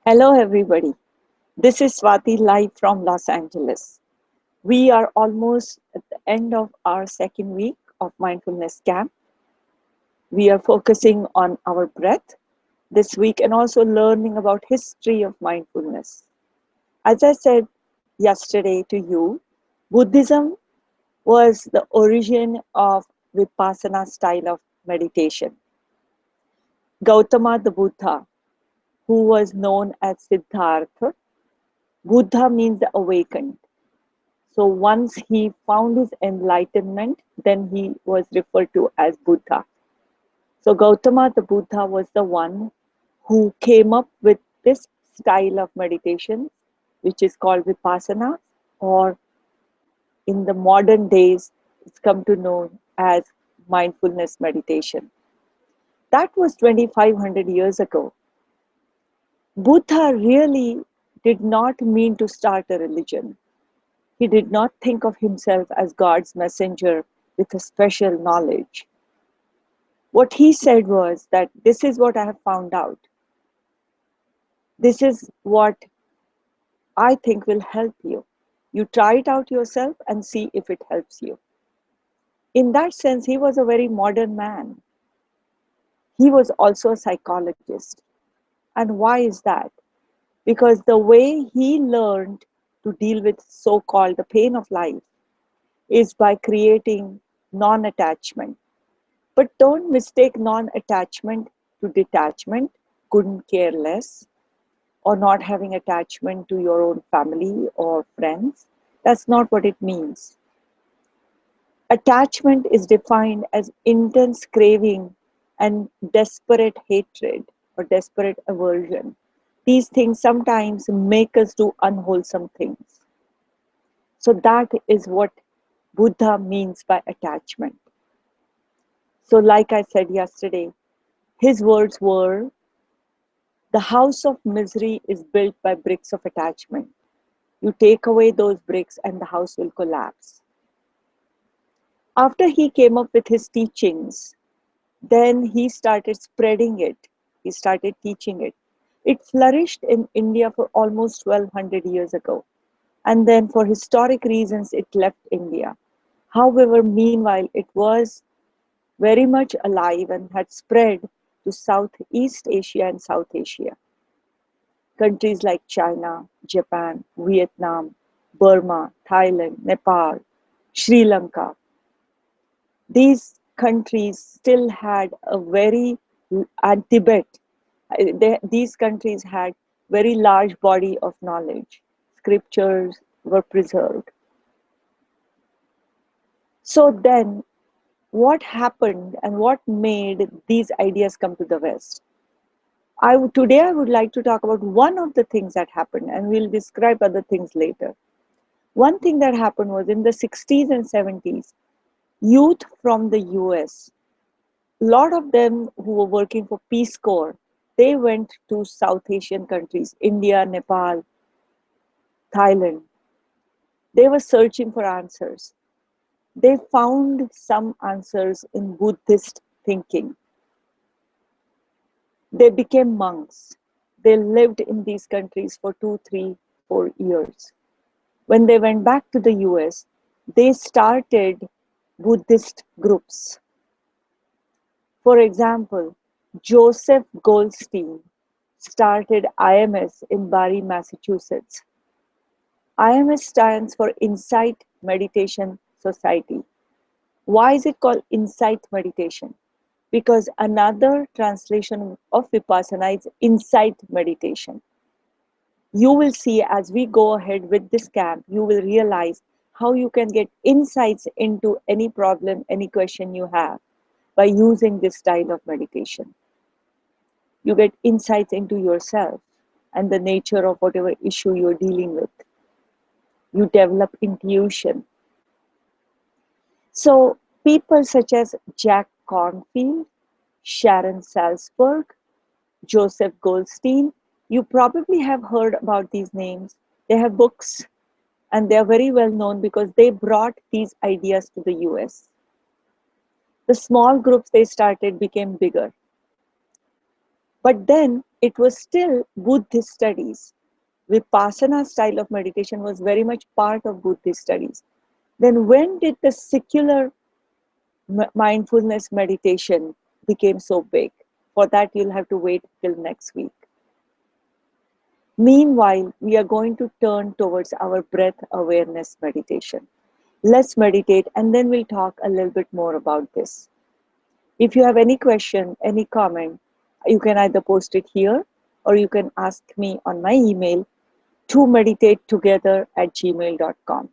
Hello, everybody. This is Swati live from Los Angeles. We are almost at the end of our second week of mindfulness camp. We are focusing on our breath this week and also learning about history of mindfulness. As I said yesterday to you, Buddhism was the origin of Vipassana style of meditation. Gautama the Buddha, who was known as Siddhartha, Buddha means the awakened. So once he found his enlightenment, then he was referred to as Buddha. So Gautama the Buddha was the one who came up with this style of meditation, which is called Vipassana, or in the modern days, it's come to know as mindfulness meditation. That was 2500 years ago. Buddha really did not mean to start a religion. He did not think of himself as God's messenger with a special knowledge. What he said was that this is what I have found out. This is what I think will help you. You try it out yourself and see if it helps you. In that sense, he was a very modern man. He was also a psychologist. And why is that? Because the way he learned to deal with so-called the pain of life is by creating non-attachment. But don't mistake non-attachment to detachment, couldn't care less, or not having attachment to your own family or friends. That's not what it means. Attachment is defined as intense craving and desperate hatred or desperate aversion. These things sometimes make us do unwholesome things. So that is what Buddha means by attachment. So like I said yesterday, his words were, the house of misery is built by bricks of attachment. You take away those bricks and the house will collapse. After he came up with his teachings, then he started spreading it. He started teaching it. It flourished in India for almost 1200 years ago. And then for historic reasons, it left India. However, meanwhile, it was very much alive and had spread to Southeast Asia and South Asia. Countries like China, Japan, Vietnam, Burma, Thailand, Nepal, Sri Lanka. These countries still had a very, and Tibet, these countries had very large body of knowledge. Scriptures were preserved. So then, what happened and what made these ideas come to the West? Today I would like to talk about one of the things that happened, and we'll describe other things later. One thing that happened was in the 60s and 70s, youth from the US, a lot of them who were working for Peace Corps, they went to South Asian countries, India, Nepal, Thailand. They were searching for answers. They found some answers in Buddhist thinking. They became monks. They lived in these countries for 2, 3, 4 years. When they went back to the US, they started Buddhist groups. For example, Joseph Goldstein started IMS in Barre, Massachusetts. IMS stands for Insight Meditation Society. Why is it called Insight Meditation? Because another translation of Vipassana is Insight Meditation. You will see as we go ahead with this camp, you will realize how you can get insights into any problem, any question you have by using this style of meditation. You get insights into yourself and the nature of whatever issue you're dealing with. You develop intuition. So people such as Jack Cornfield, Sharon Salzberg, Joseph Goldstein, you probably have heard about these names. They have books and they are very well known because they brought these ideas to the US. The small groups they started became bigger. But then it was still Buddhist studies. Vipassana style of meditation was very much part of Buddhist studies. Then when did the secular mindfulness meditation became so big? For that, you'll have to wait till next week. Meanwhile, we are going to turn towards our breath awareness meditation. Let's meditate and then we'll talk a little bit more about this. If you have any question, any comment, you can either post it here or you can ask me on my email to meditate together@gmail.com.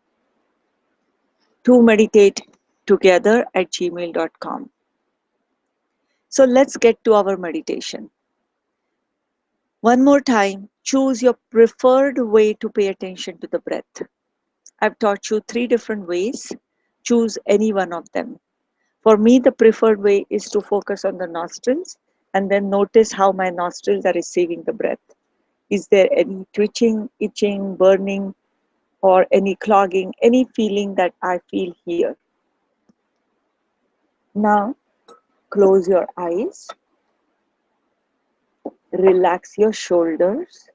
To meditate together@gmail.com. So let's get to our meditation. One more time, choose your preferred way to pay attention to the breath. I've taught you 3 different ways. Choose any one of them. For me, the preferred way is to focus on the nostrils and then notice how my nostrils are receiving the breath. Is there any twitching, itching, burning, or any clogging, any feeling that I feel here? Now, close your eyes, relax your shoulders,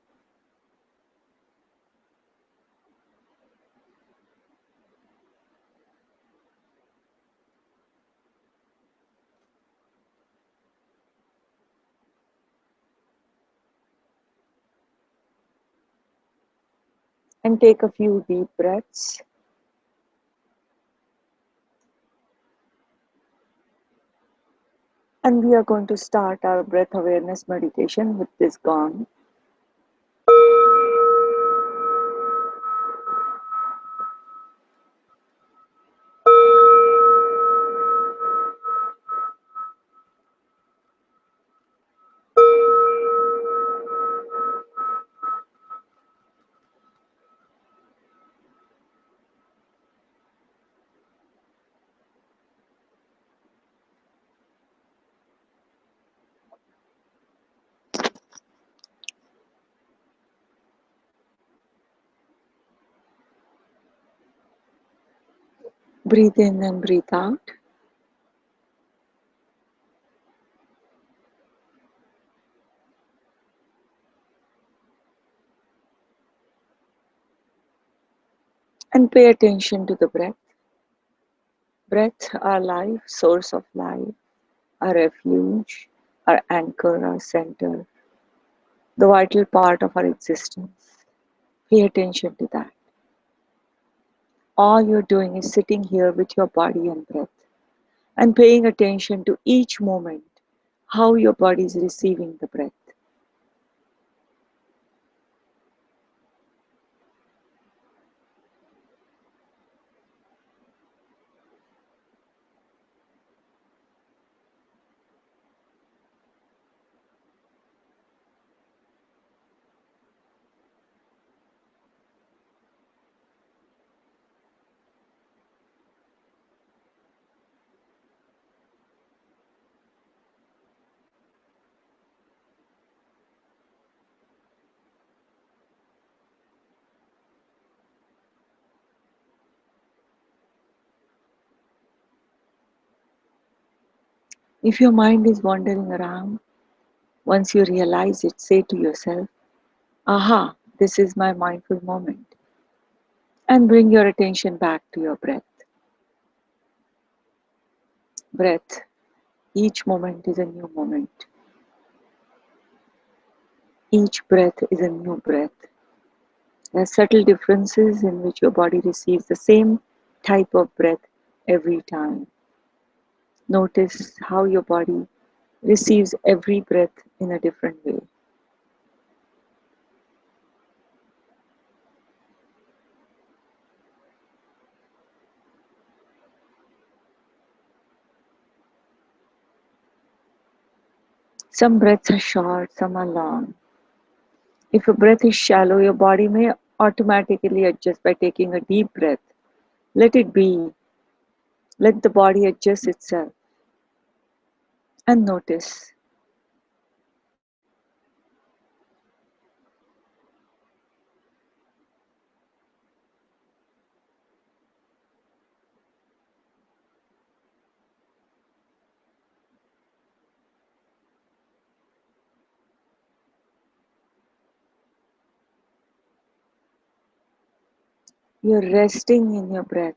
and take a few deep breaths. And we are going to start our breath awareness meditation with this gong. Breathe in and breathe out. And pay attention to the breath. Breath, our life, source of life, our refuge, our anchor, our center, the vital part of our existence. Pay attention to that. All you're doing is sitting here with your body and breath and paying attention to each moment, how your body is receiving the breath. If your mind is wandering around, once you realize it, say to yourself, aha, this is my mindful moment. And bring your attention back to your breath. Breath. Each moment is a new moment. Each breath is a new breath. There are subtle differences in which your body receives the same type of breath every time. Notice how your body receives every breath in a different way. Some breaths are short, some are long. If your breath is shallow, your body may automatically adjust by taking a deep breath. Let it be. Let the body adjust itself. And notice. You're resting in your breath.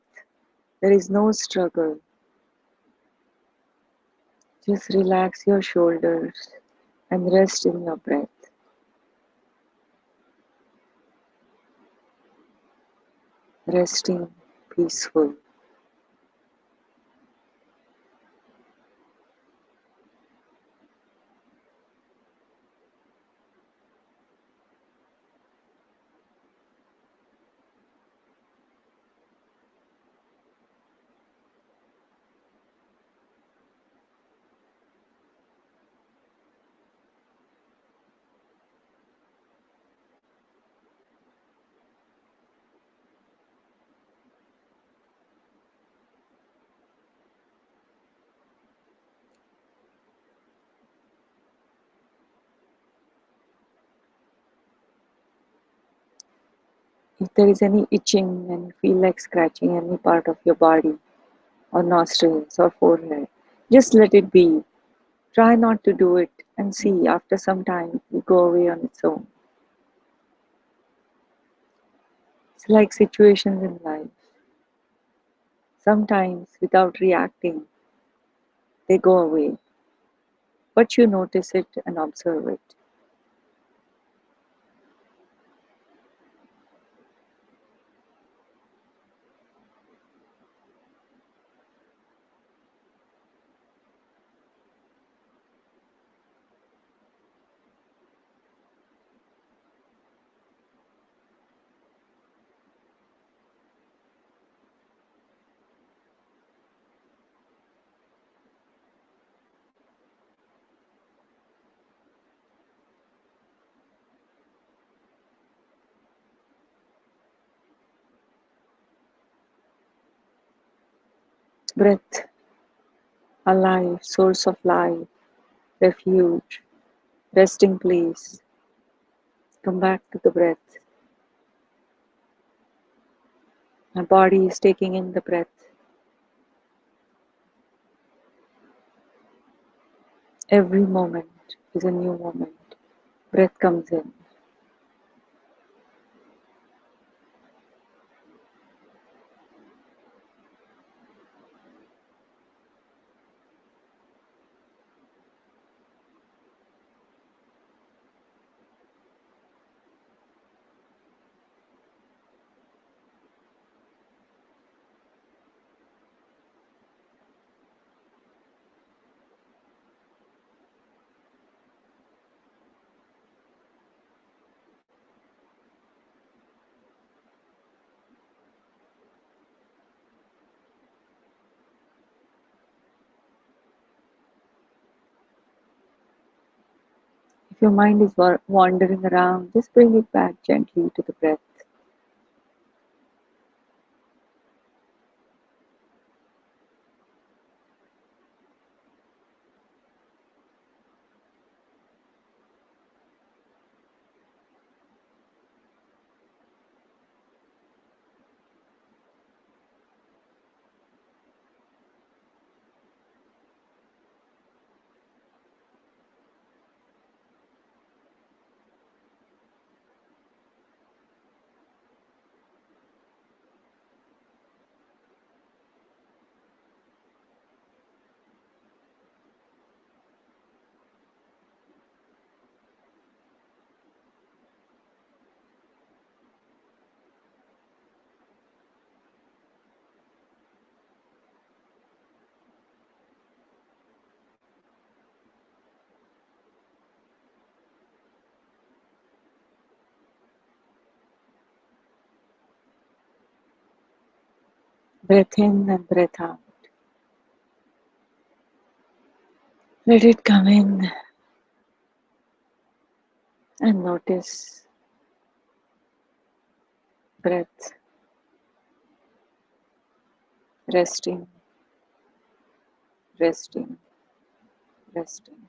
There is no struggle. Just relax your shoulders and rest in your breath. Resting, peaceful. If there is any itching and you feel like scratching any part of your body or nostrils or forehead, just let it be. Try not to do it and see after some time it will go away on its own. It's like situations in life. Sometimes without reacting, they go away, but you notice it and observe it. Breath, alive, source of life, refuge, resting place. Come back to the breath. My body is taking in the breath. Every moment is a new moment. Breath comes in. If your mind is wandering around, just bring it back gently to the breath. Breath in and breath out. Let it come in and notice breath, resting, resting, resting.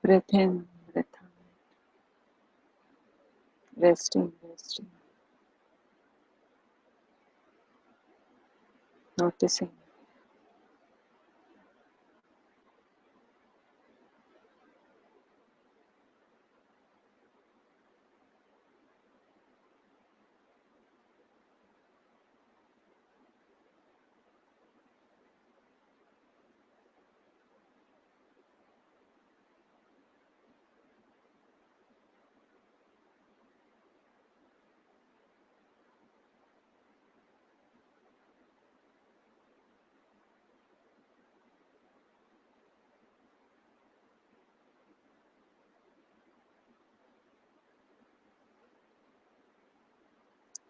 Breath in, breath out. Resting, resting. Noticing.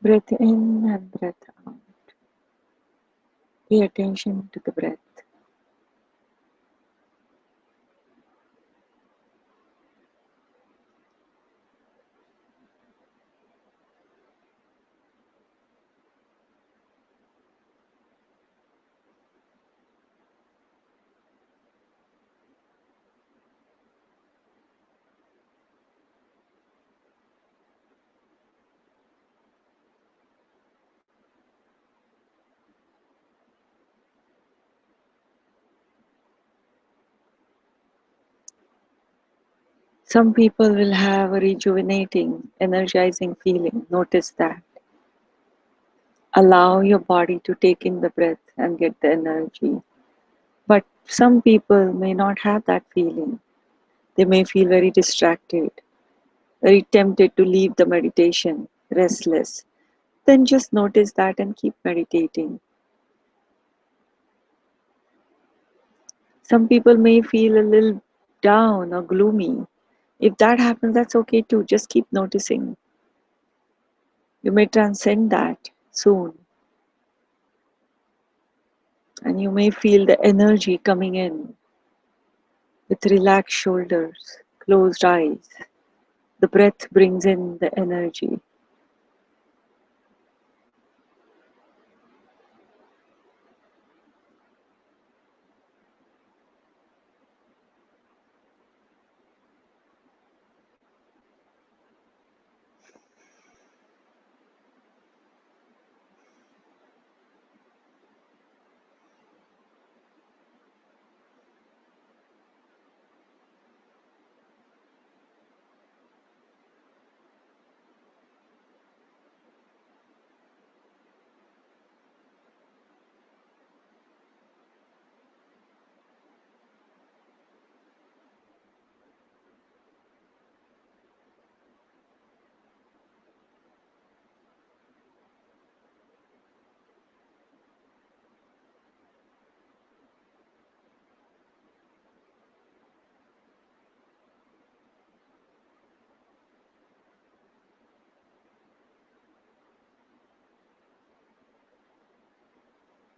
Breath in and breath out. Pay attention to the breath. Some people will have a rejuvenating, energizing feeling. Notice that. Allow your body to take in the breath and get the energy. But some people may not have that feeling. They may feel very distracted, very tempted to leave the meditation, restless. Then just notice that and keep meditating. Some people may feel a little down or gloomy. If that happens, that's okay too. Just keep noticing. You may transcend that soon. And you may feel the energy coming in with relaxed shoulders, closed eyes. The breath brings in the energy.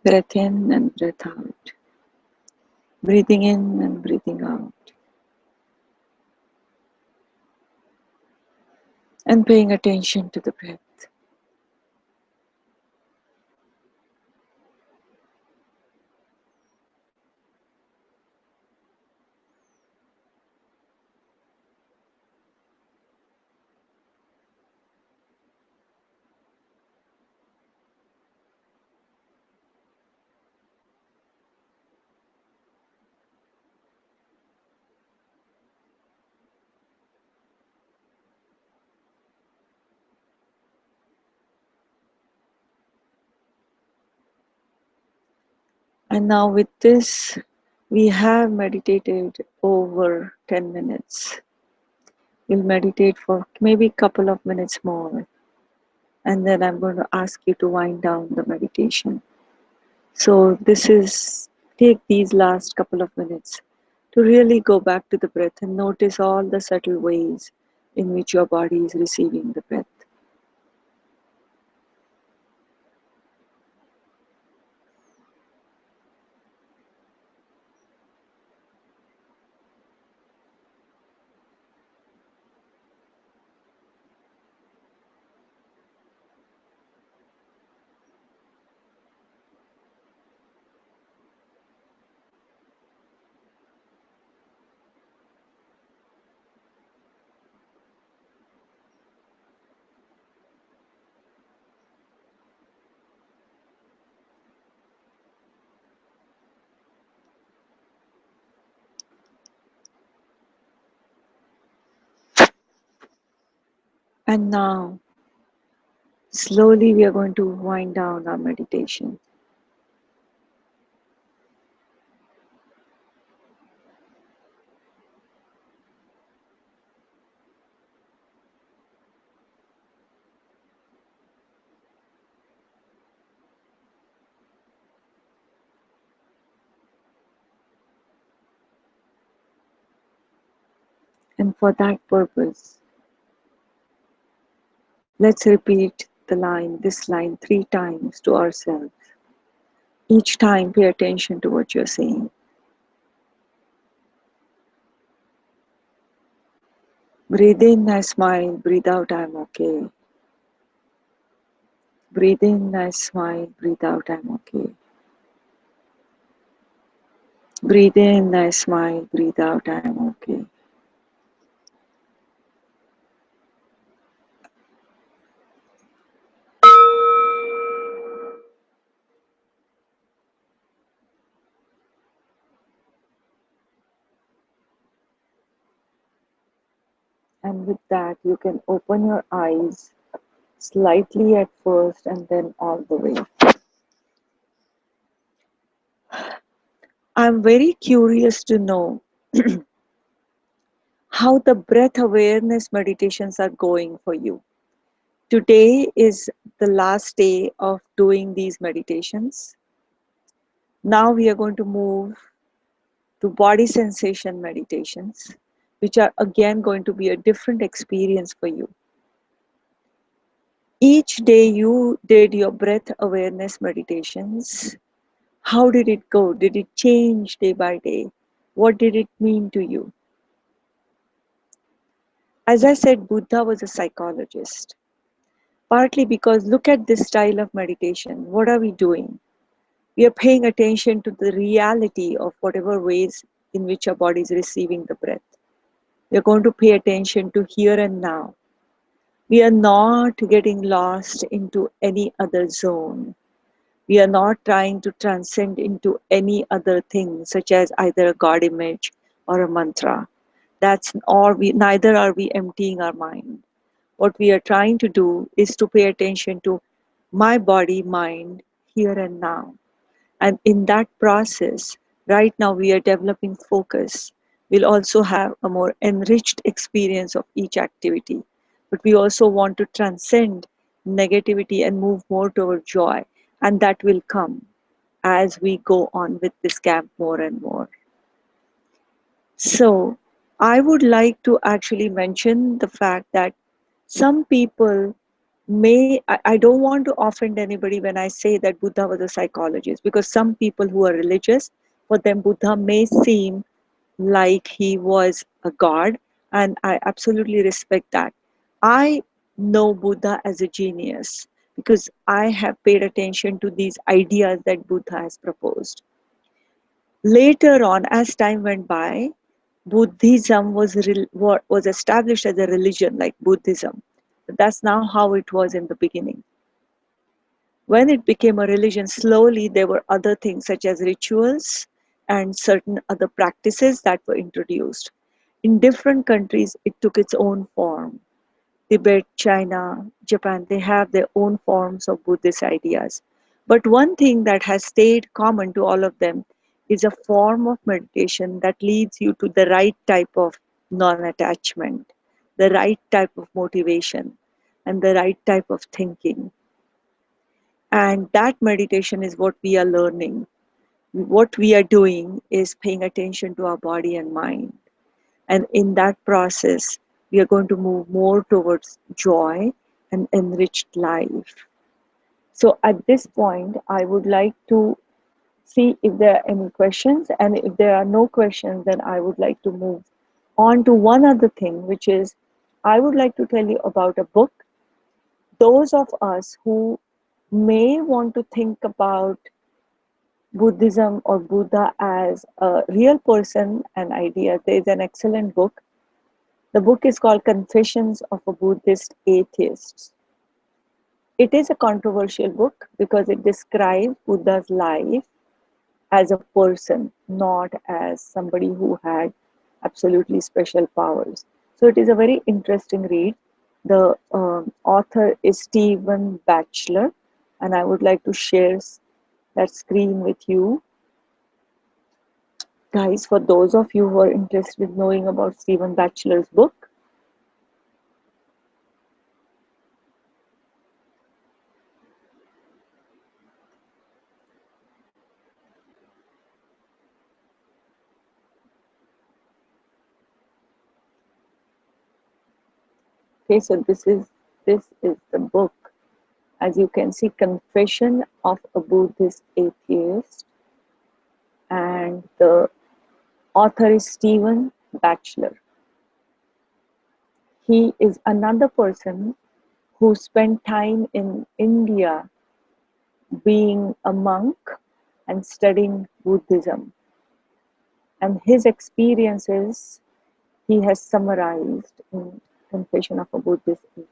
Breath in and breath out. Breathing in and breathing out. And paying attention to the breath. And now with this, we have meditated over 10 minutes. We'll meditate for maybe a couple of minutes more. And then I'm going to ask you to wind down the meditation. So take these last couple of minutes to really go back to the breath and notice all the subtle ways in which your body is receiving the breath. And now, slowly, we are going to wind down our meditation. And for that purpose, let's repeat this line 3 times to ourselves. Each time, pay attention to what you're saying. Breathe in, I smile. Breathe out, I'm okay. Breathe in, I smile. Breathe out, I'm okay. Breathe in, I smile. Breathe out, I'm okay. And with that, you can open your eyes slightly at first and then all the way. I'm very curious to know how the breath awareness meditations are going for you. Today is the last day of doing these meditations. Now we are going to move to body sensation meditations, which are again going to be a different experience for you. Each day you did your breath awareness meditations. How did it go? Did it change day by day? What did it mean to you? As I said, Buddha was a psychologist. Partly because look at this style of meditation. What are we doing? We are paying attention to the reality of whatever ways in which our body is receiving the breath. We are going to pay attention to here and now. We are not getting lost into any other zone. We are not trying to transcend into any other thing, such as either a God image or a mantra. Neither are we emptying our mind. What we are trying to do is to pay attention to my body, mind, here and now. And in that process, right now we are developing focus. We'll also have a more enriched experience of each activity. But we also want to transcend negativity and move more toward joy. And that will come as we go on with this camp more and more. So, I would like to actually mention the fact that some people I don't want to offend anybody when I say that Buddha was a psychologist, because some people who are religious, for them, Buddha may seem like he was a god, and I absolutely respect that. I know Buddha as a genius because I have paid attention to these ideas that Buddha has proposed. Later on, as time went by, Buddhism was established as a religion like Buddhism. That's not how it was in the beginning. When it became a religion, slowly there were other things such as rituals and certain other practices that were introduced. In different countries, it took its own form. Tibet, China, Japan, they have their own forms of Buddhist ideas. But one thing that has stayed common to all of them is a form of meditation that leads you to the right type of non-attachment, the right type of motivation, and the right type of thinking. And that meditation is what we are learning. What we are doing is paying attention to our body and mind. And in that process, we are going to move more towards joy and enriched life. So at this point, I would like to see if there are any questions. And if there are no questions, then I would like to move on to one other thing, which is I would like to tell you about a book. Those of us who may want to think about Buddhism or Buddha as a real person and idea, there is an excellent book. The book is called Confessions of a Buddhist Atheist. It is a controversial book because it describes Buddha's life as a person, not as somebody who had absolutely special powers. So it is a very interesting read. The author is Stephen Batchelor, and I would like to share that screen with you. Guys, for those of you who are interested in knowing about Stephen Batchelor's book, okay, so this is the book. As you can see, Confession of a Buddhist Atheist, and the author is Stephen Batchelor. He is another person who spent time in India being a monk and studying Buddhism. And his experiences he has summarized in Confession of a Buddhist Atheist.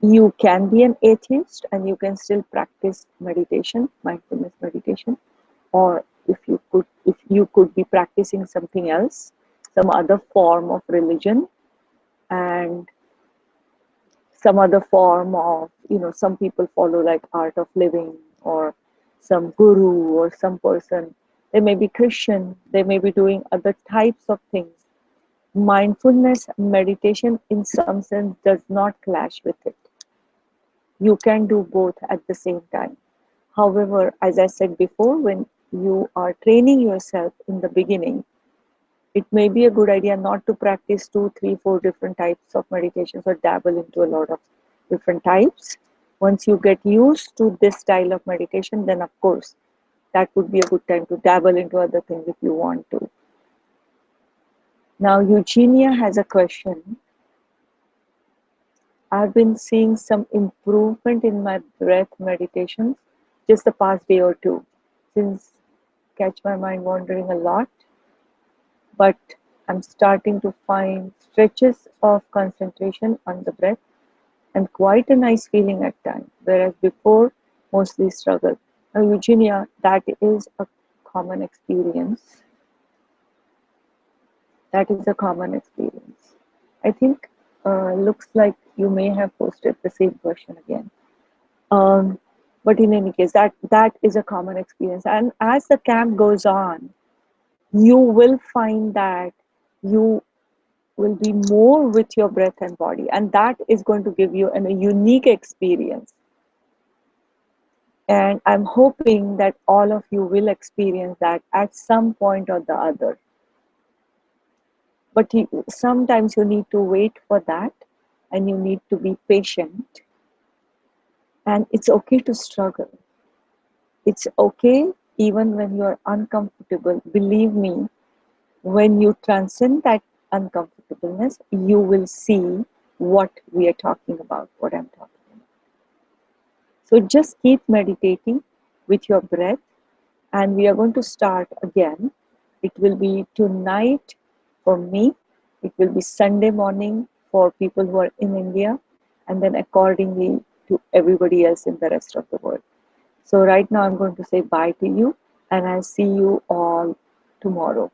You can be an atheist and you can still practice meditation, mindfulness meditation, or if you could be practicing something else, some other form of religion, and some other form of, some people follow like art of living, or some guru or some person. They may be Christian, they may be doing other types of things. Mindfulness meditation in some sense does not clash with it. You can do both at the same time. However, as I said before, when you are training yourself in the beginning, it may be a good idea not to practice 2, 3, 4 different types of meditations or dabble into a lot of different types. Once you get used to this style of meditation, then of course, that would be a good time to dabble into other things if you want to. Now, Eugenia has a question. I've been seeing some improvement in my breath meditations just the past day or two, since catch my mind wandering a lot, but I'm starting to find stretches of concentration on the breath and quite a nice feeling at times, whereas before mostly struggled. Now, Eugenia, that is a common experience. That is a common experience. I think looks like you may have posted the same question again. But in any case, that is a common experience. And as the camp goes on, you will find that you will be more with your breath and body. And that is going to give you a unique experience. And I'm hoping that all of you will experience that at some point or the other. But sometimes you need to wait for that, and you need to be patient. And it's okay to struggle. It's okay even when you're uncomfortable. Believe me, when you transcend that uncomfortableness, you will see what we are talking about, what I'm talking about. So just keep meditating with your breath, and we are going to start again. It will be tonight for me. It will be Sunday morning for people who are in India, and then accordingly to everybody else in the rest of the world. So right now I'm going to say bye to you, and I'll see you all tomorrow.